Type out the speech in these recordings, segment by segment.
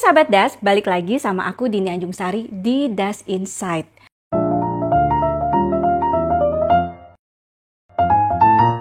Sahabat Das, balik lagi sama aku Dini Anjungsari di Das Insight.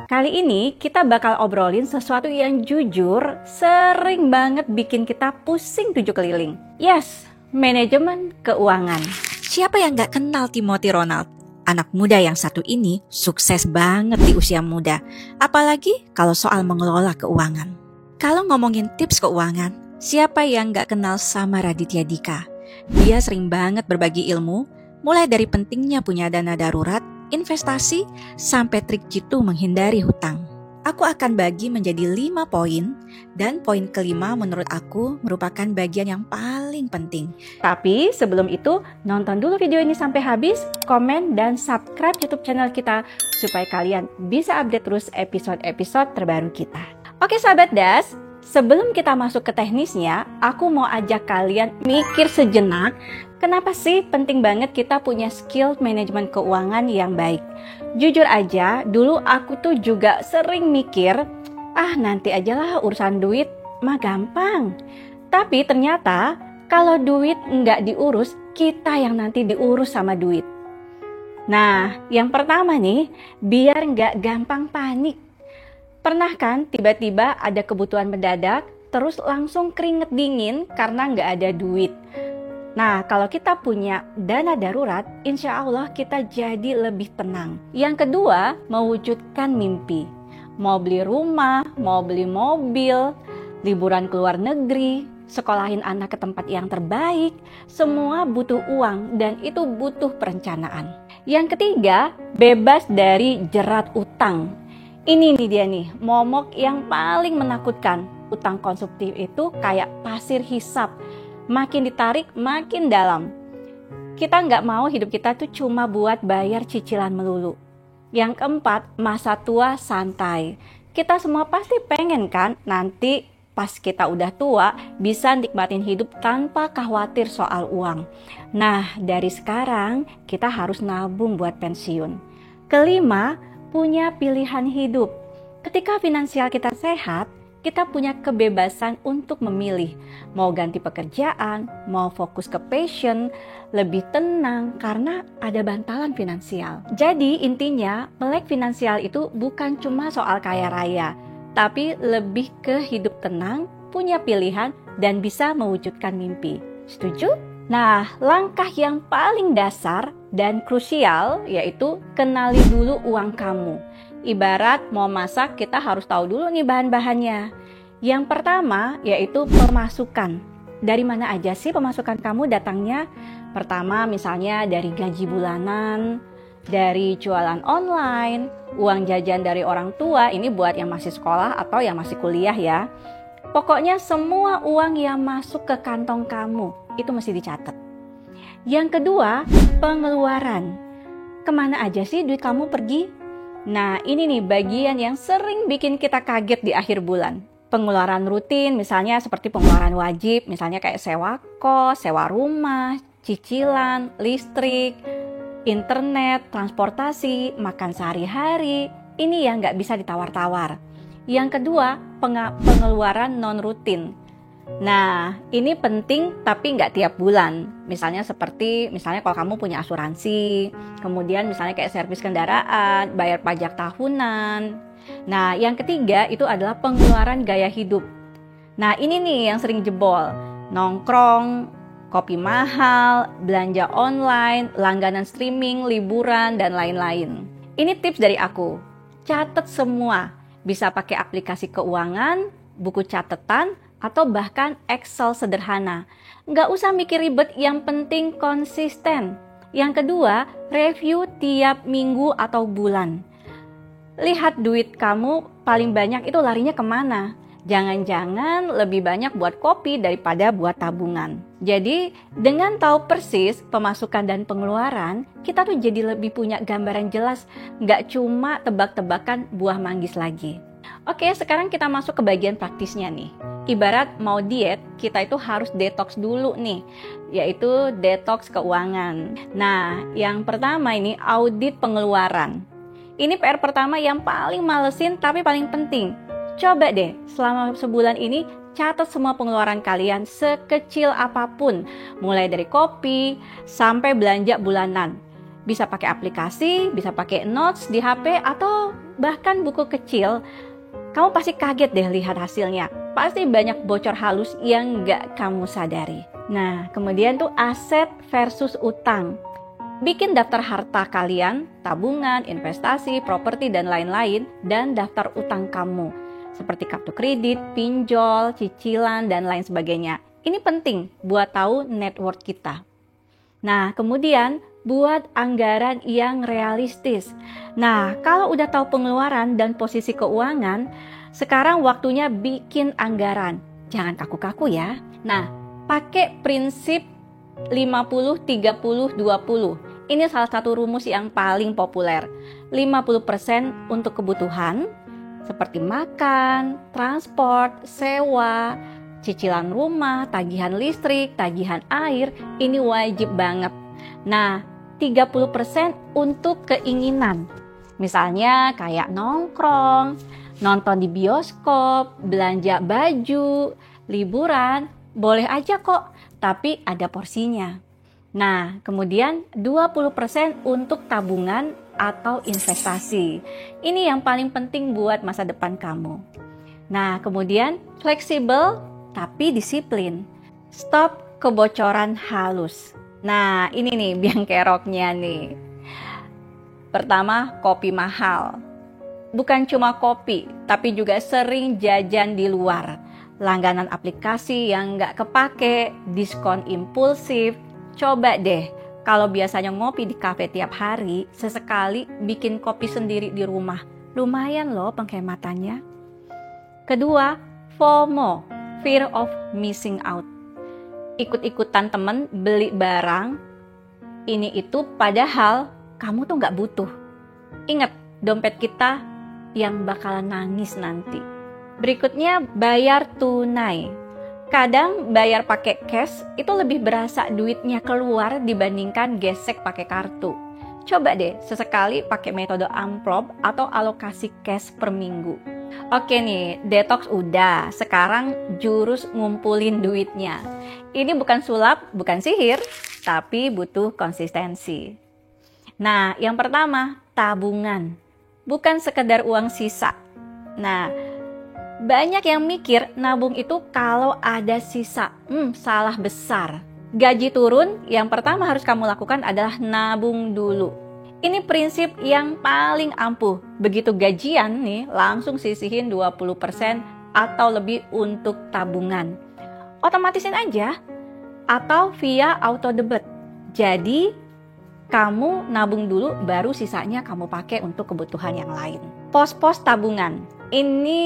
Kali ini kita bakal obrolin sesuatu yang jujur sering banget bikin kita pusing 7 keliling. Yes, manajemen keuangan. Siapa yang gak kenal Timothy Ronald? Anak muda yang satu ini sukses banget di usia muda. Apalagi kalau soal mengelola keuangan. Kalau ngomongin tips keuangan, siapa yang gak kenal sama Raditya Dika? Dia sering banget berbagi ilmu, mulai dari pentingnya punya dana darurat, investasi, sampai trik jitu menghindari hutang. Aku akan bagi menjadi 5 poin, dan poin kelima menurut aku merupakan bagian yang paling penting. Tapi sebelum itu, nonton dulu video ini sampai habis, komen dan subscribe YouTube channel kita supaya kalian bisa update terus episode-episode terbaru kita. Oke sahabat Das, sebelum kita masuk ke teknisnya, aku mau ajak kalian mikir sejenak, kenapa sih penting banget kita punya skill manajemen keuangan yang baik? Jujur aja, dulu aku tuh juga sering mikir, nanti ajalah urusan duit mah gampang. Tapi ternyata kalau duit nggak diurus, kita yang nanti diurus sama duit. Nah, yang pertama nih, biar nggak gampang panik. Pernah kan tiba-tiba ada kebutuhan mendadak, terus langsung keringet dingin karena nggak ada duit. Nah, kalau kita punya dana darurat, insya Allah kita jadi lebih tenang. Yang kedua, mewujudkan mimpi. Mau beli rumah, mau beli mobil, liburan ke luar negeri, sekolahin anak ke tempat yang terbaik, semua butuh uang dan itu butuh perencanaan. Yang ketiga, bebas dari jerat utang. Ini nih dia nih, momok yang paling menakutkan. Utang konsumtif itu kayak pasir hisap. Makin ditarik, makin dalam. Kita nggak mau hidup kita tuh cuma buat bayar cicilan melulu. Yang keempat, masa tua santai. Kita semua pasti pengen kan nanti pas kita udah tua bisa nikmatin hidup tanpa khawatir soal uang. Nah, dari sekarang kita harus nabung buat pensiun. Kelima, punya pilihan hidup. Ketika finansial kita sehat, kita punya kebebasan untuk memilih, mau ganti pekerjaan, mau fokus ke passion, lebih tenang karena ada bantalan finansial. Jadi intinya melek finansial itu bukan cuma soal kaya raya, tapi lebih ke hidup tenang, punya pilihan, dan bisa mewujudkan mimpi. Setuju? Nah, langkah yang paling dasar dan krusial yaitu kenali dulu uang kamu. Ibarat mau masak, kita harus tahu dulu nih bahan-bahannya. Yang pertama yaitu pemasukan. Dari mana aja sih pemasukan kamu datangnya? Pertama misalnya dari gaji bulanan, dari jualan online, uang jajan dari orang tua, ini buat yang masih sekolah atau yang masih kuliah ya. Pokoknya semua uang yang masuk ke kantong kamu, itu mesti dicatat. Yang kedua, pengeluaran. Kemana aja sih duit kamu pergi? Nah, ini nih bagian yang sering bikin kita kaget di akhir bulan. Pengeluaran rutin, misalnya seperti pengeluaran wajib, misalnya kayak sewa kos, sewa rumah, cicilan, listrik, internet, transportasi, makan sehari-hari. Ini yang nggak bisa ditawar-tawar. Yang kedua, pengeluaran non-rutin. Nah, ini penting tapi nggak tiap bulan. Misalnya kalau kamu punya asuransi, kemudian misalnya kayak servis kendaraan, bayar pajak tahunan. Nah, yang ketiga itu adalah pengeluaran gaya hidup. Nah, ini nih yang sering jebol. Nongkrong, kopi mahal, belanja online, langganan streaming, liburan, dan lain-lain. Ini tips dari aku. Catat semua. Bisa pakai aplikasi keuangan, buku catatan, atau bahkan Excel sederhana. Nggak usah mikir ribet, yang penting konsisten. Yang kedua, review tiap minggu atau bulan. Lihat duit kamu paling banyak itu larinya kemana. Jangan-jangan lebih banyak buat kopi daripada buat tabungan. Jadi dengan tahu persis pemasukan dan pengeluaran, kita tuh jadi lebih punya gambaran jelas. Nggak cuma tebak-tebakan buah manggis lagi. Oke, sekarang kita masuk ke bagian praktisnya nih. Ibarat mau diet, kita itu harus detox dulu nih, yaitu detox keuangan. Nah, yang pertama ini audit pengeluaran. Ini PR pertama yang paling malesin tapi paling penting. Coba deh selama sebulan ini catat semua pengeluaran kalian sekecil apapun, mulai dari kopi sampai belanja bulanan. Bisa pakai aplikasi, bisa pakai notes di HP, atau bahkan buku kecil. Kamu pasti kaget deh lihat hasilnya. Pasti banyak bocor halus yang nggak kamu sadari. Nah, kemudian tuh aset versus utang. Bikin daftar harta kalian, tabungan, investasi, properti, dan lain-lain, dan daftar utang kamu. Seperti kartu kredit, pinjol, cicilan, dan lain sebagainya. Ini penting buat tahu net worth kita. Nah, kemudian buat anggaran yang realistis. Nah, kalau udah tahu pengeluaran dan posisi keuangan, sekarang waktunya bikin anggaran. Jangan kaku-kaku ya. Nah, pakai prinsip 50-30-20. Ini salah satu rumus yang paling populer. 50% untuk kebutuhan, seperti makan, transport, sewa, cicilan rumah, tagihan listrik, tagihan air, ini wajib banget. Nah, 30% untuk keinginan. Misalnya kayak nongkrong, nonton di bioskop, belanja baju, liburan, boleh aja kok, tapi ada porsinya. Nah, kemudian 20% untuk tabungan atau investasi. Ini yang paling penting buat masa depan kamu. Nah, kemudian fleksibel tapi disiplin. Stop kebocoran halus. Nah, ini nih biang keroknya nih. Pertama, kopi mahal. Bukan cuma kopi, tapi juga sering jajan di luar. Langganan aplikasi yang nggak kepake, diskon impulsif. Coba deh, kalau biasanya ngopi di kafe tiap hari, sesekali bikin kopi sendiri di rumah. Lumayan loh penghematannya. Kedua, FOMO, fear of missing out. Ikut-ikutan temen beli barang, ini itu padahal kamu tuh nggak butuh. Ingat, dompet kita yang bakalan nangis nanti. Berikutnya, bayar tunai. Kadang bayar pakai cash itu lebih berasa duitnya keluar dibandingkan gesek pakai kartu. Coba deh sesekali pakai metode amplop atau alokasi cash per minggu. Oke nih, detox udah, sekarang jurus ngumpulin duitnya. Ini bukan sulap, bukan sihir, tapi butuh konsistensi. Nah, yang pertama, tabungan. Bukan sekedar uang sisa. Nah, banyak yang mikir nabung itu kalau ada sisa. Salah besar. Gaji turun, yang pertama harus kamu lakukan adalah nabung dulu. Ini prinsip yang paling ampuh. Begitu gajian nih, langsung sisihin 20% atau lebih untuk tabungan. Otomatisin aja atau via auto debit. Jadi, kamu nabung dulu baru sisanya kamu pakai untuk kebutuhan yang lain. Pos-pos tabungan. Ini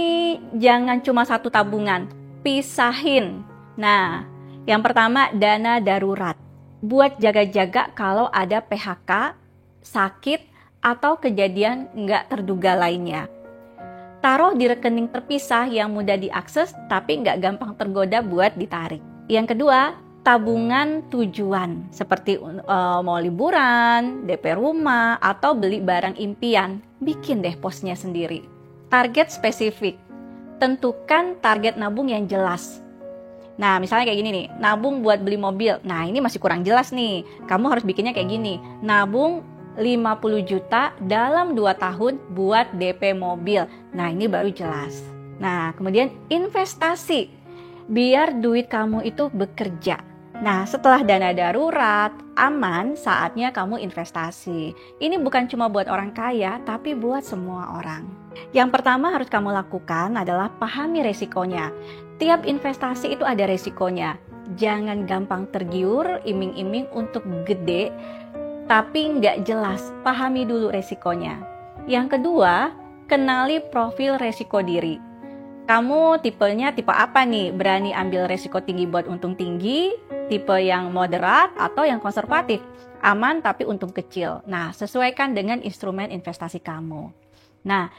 jangan cuma satu tabungan, pisahin. Nah, yang pertama dana darurat. Buat jaga-jaga kalau ada PHK, sakit, atau kejadian nggak terduga lainnya. Taruh di rekening terpisah yang mudah diakses tapi nggak gampang tergoda buat ditarik. Yang kedua, tabungan tujuan. Seperti mau liburan, DP rumah, atau beli barang impian. Bikin deh posnya sendiri. Target spesifik. Tentukan target nabung yang jelas. Nah, misalnya kayak gini nih, nabung buat beli mobil. Nah, ini masih kurang jelas nih. Kamu harus bikinnya kayak gini. Nabung 50 juta dalam 2 tahun buat DP mobil. Nah, ini baru jelas. Nah, kemudian investasi. Biar duit kamu itu bekerja. Nah, setelah dana darurat, aman, saatnya kamu investasi. Ini bukan cuma buat orang kaya, tapi buat semua orang. Yang pertama harus kamu lakukan adalah pahami resikonya. Tiap investasi itu ada resikonya. Jangan gampang tergiur, iming-iming untuk gede, tapi nggak jelas. Pahami dulu resikonya. Yang kedua, kenali profil resiko diri. Kamu tipenya tipe apa nih? Berani ambil resiko tinggi buat untung tinggi, tipe yang moderat, atau yang konservatif? Aman tapi untung kecil. Nah, sesuaikan dengan instrumen investasi kamu. Nah,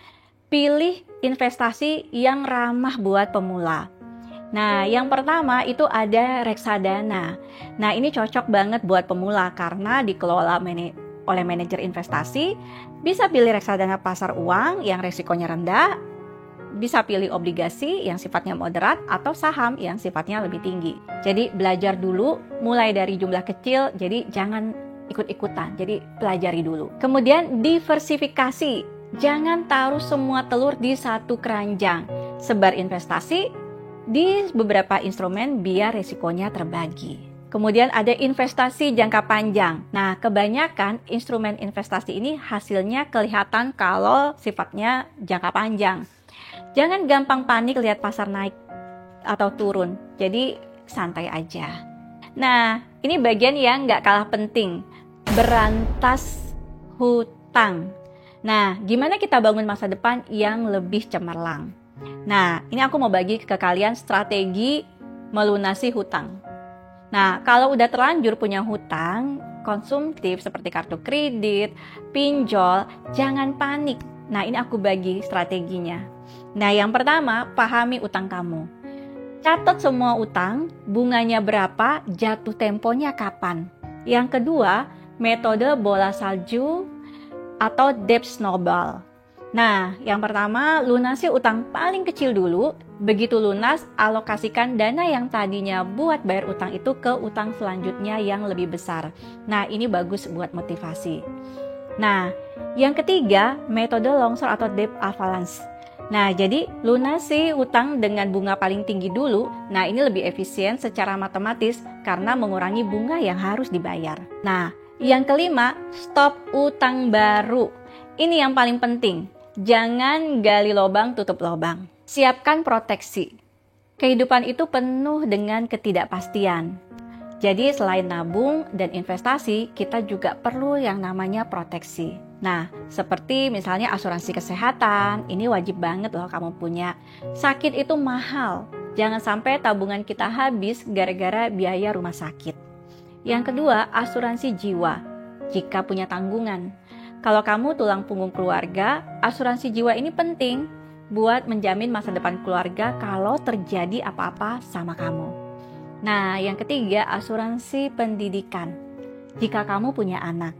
pilih investasi yang ramah buat pemula. Nah, yang pertama itu ada reksadana. Nah, ini cocok banget buat pemula karena dikelola oleh manajer investasi. Bisa pilih reksadana pasar uang yang resikonya rendah, bisa pilih obligasi yang sifatnya moderat atau saham yang sifatnya lebih tinggi. Jadi belajar dulu, mulai dari jumlah kecil, jadi jangan ikut-ikutan, jadi pelajari dulu. Kemudian diversifikasi, jangan taruh semua telur di satu keranjang. Sebar investasi di beberapa instrumen biar risikonya terbagi. Kemudian ada investasi jangka panjang. Nah, kebanyakan instrumen investasi ini hasilnya kelihatan kalau sifatnya jangka panjang. Jangan gampang panik lihat pasar naik atau turun. Jadi santai aja. Nah, ini bagian yang nggak kalah penting. Berantas hutang. Nah, gimana kita bangun masa depan yang lebih cemerlang? Nah, ini aku mau bagi ke kalian strategi melunasi hutang. Nah, kalau udah terlanjur punya hutang konsumtif seperti kartu kredit, pinjol, jangan panik. Nah, ini aku bagi strateginya. Nah, yang pertama, pahami utang kamu. Catat semua utang, bunganya berapa, jatuh temponya kapan. Yang kedua, metode bola salju atau debt snowball. Nah, yang pertama, lunasi utang paling kecil dulu. Begitu lunas, alokasikan dana yang tadinya buat bayar utang itu ke utang selanjutnya yang lebih besar. Nah, ini bagus buat motivasi. Nah, yang ketiga, metode longsor atau debt avalanche. Nah, jadi lunasi utang dengan bunga paling tinggi dulu. Nah, ini lebih efisien secara matematis karena mengurangi bunga yang harus dibayar. Nah, yang kelima, stop utang baru. Ini yang paling penting. Jangan gali lubang tutup lubang. Siapkan proteksi. Kehidupan itu penuh dengan ketidakpastian. Jadi selain nabung dan investasi, kita juga perlu yang namanya proteksi. Nah, seperti misalnya asuransi kesehatan, ini wajib banget loh kamu punya. Sakit itu mahal. Jangan sampai tabungan kita habis gara-gara biaya rumah sakit. Yang kedua, asuransi jiwa. Jika punya tanggungan. Kalau kamu tulang punggung keluarga, asuransi jiwa ini penting buat menjamin masa depan keluarga kalau terjadi apa-apa sama kamu. Nah, yang ketiga, asuransi pendidikan. Jika kamu punya anak,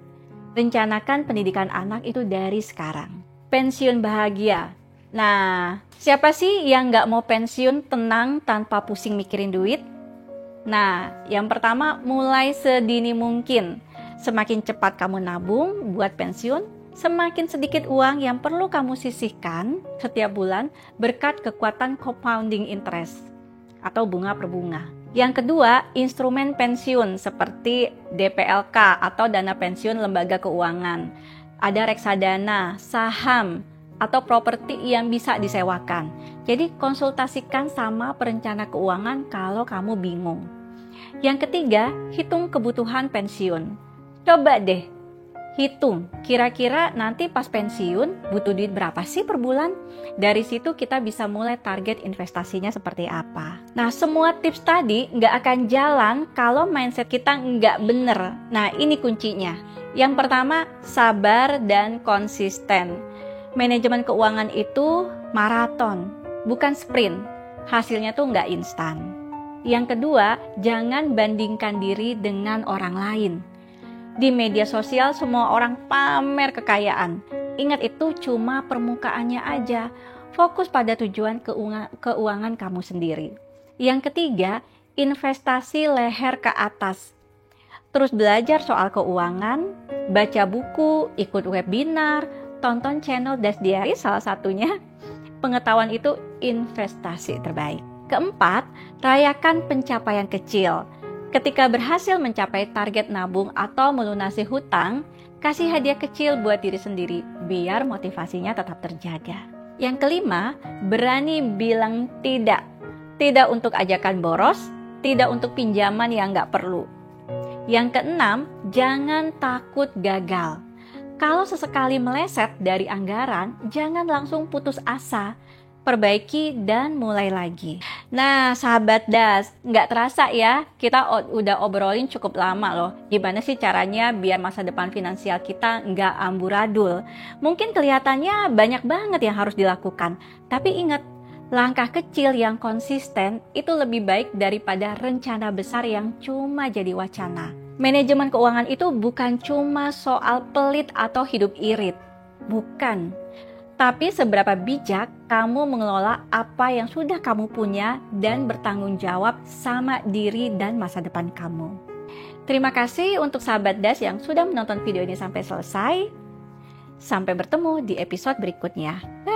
rencanakan pendidikan anak itu dari sekarang. Pensiun bahagia. Nah, siapa sih yang nggak mau pensiun tenang tanpa pusing mikirin duit? Nah, yang pertama, mulai sedini mungkin. Semakin cepat kamu nabung buat pensiun, semakin sedikit uang yang perlu kamu sisihkan setiap bulan berkat kekuatan compounding interest atau bunga per bunga. Yang kedua, instrumen pensiun seperti DPLK atau dana pensiun lembaga keuangan. Ada reksadana, saham, atau properti yang bisa disewakan. Jadi konsultasikan sama perencana keuangan kalau kamu bingung. Yang ketiga, hitung kebutuhan pensiun. Coba deh hitung, kira-kira nanti pas pensiun butuh duit berapa sih per bulan? Dari situ kita bisa mulai target investasinya seperti apa. Nah, semua tips tadi nggak akan jalan kalau mindset kita nggak bener. Nah, ini kuncinya. Yang pertama, sabar dan konsisten. Manajemen keuangan itu maraton, bukan sprint. Hasilnya tuh nggak instan. Yang kedua, jangan bandingkan diri dengan orang lain. Di media sosial semua orang pamer kekayaan. Ingat itu cuma permukaannya aja. Fokus pada tujuan keuangan kamu sendiri. Yang ketiga, investasi leher ke atas. Terus belajar soal keuangan, baca buku, ikut webinar, tonton channel Dash Diary salah satunya. Pengetahuan itu investasi terbaik. Keempat, rayakan pencapaian kecil. Ketika berhasil mencapai target nabung atau melunasi hutang, kasih hadiah kecil buat diri sendiri biar motivasinya tetap terjaga. Yang kelima, berani bilang tidak. Tidak untuk ajakan boros, tidak untuk pinjaman yang nggak perlu. Yang keenam, jangan takut gagal. Kalau sesekali meleset dari anggaran, jangan langsung putus asa. Perbaiki dan mulai lagi. Nah, sahabat Das, nggak terasa ya, kita udah obrolin cukup lama loh. Gimana sih caranya biar masa depan finansial kita nggak amburadul? Mungkin kelihatannya banyak banget yang harus dilakukan. Tapi ingat, langkah kecil yang konsisten itu lebih baik daripada rencana besar yang cuma jadi wacana. Manajemen keuangan itu bukan cuma soal pelit atau hidup irit. Bukan. tapi seberapa bijak kamu mengelola apa yang sudah kamu punya dan bertanggung jawab sama diri dan masa depan kamu. Terima kasih untuk sahabat Das yang sudah menonton video ini sampai selesai. Sampai bertemu di episode berikutnya. Bye!